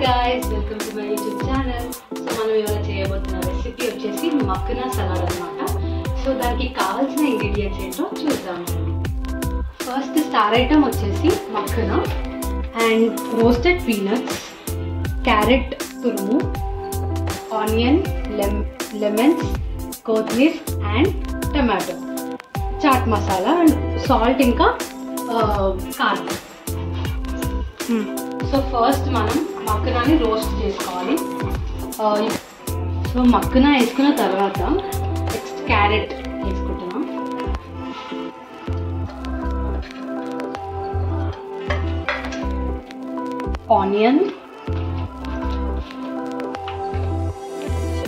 guys, welcome to my YouTube channel. So మనం ఇవాళ చేయబోతున్న రెసిపీ వచ్చేసి మక్కనా సలాడ్ అన్నమాట. సో దానికి కావాల్సిన ఇంగ్రీడియెంట్స్ ఏంటో చూద్దాం. ఫస్ట్ స్టార్ ఐటమ్ వచ్చేసి makhana and roasted peanuts, carrot తురుము, ఆనియన్, లెమన్స్, కొత్తిమీర and tomato, chaat masala and salt, ఇంకా కారం. సో ఫస్ట్ మనం మక్కనాని రోస్ట్ చేసుకోవాలి. సో మక్కనా వేసుకున్న తర్వాత నెక్స్ట్ క్యారెట్ వేసుకుంటున్నాం. Onion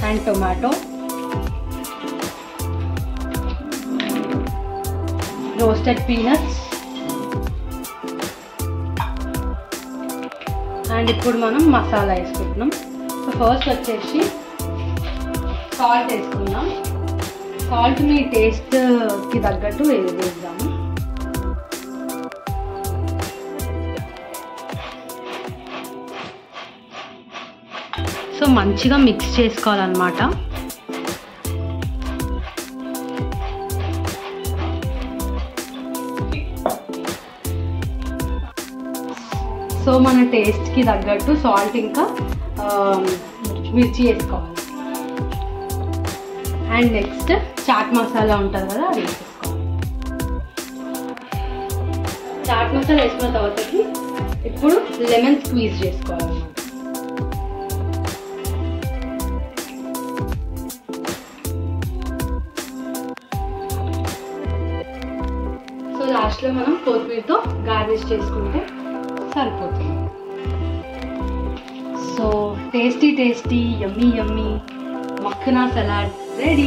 and tomato, roasted peanuts and ఇప్పుడు మనం మసాలా వేసుకుంటున్నాం. సో ఫస్ట్ వచ్చేసి సాల్ట్ వేసుకుందాం. సాల్ట్ మీ టేస్ట్కి తగ్గట్టు వేద్దాము. సో మంచిగా మిక్స్ చేసుకోవాలన్నమాట. సో మన టేస్ట్కి తగ్గట్టు సాల్ట్ ఇంకా మిర్చి వేసుకోవాలి. అండ్ నెక్స్ట్ చాట్ మసాలా ఉంటుంది కదా, అది వేసేసుకోవాలి. చాట్ మసాలా వేసుకున్న తర్వాతకి ఇప్పుడు లెమన్ స్క్వీజ్ చేసుకోవాలన్నమాట. సో లాస్ట్లో మనం కొత్తిమీరతో గార్నిష్ చేసుకుంటే సరిపోతుంది. So tasty yummy makhana salad ready.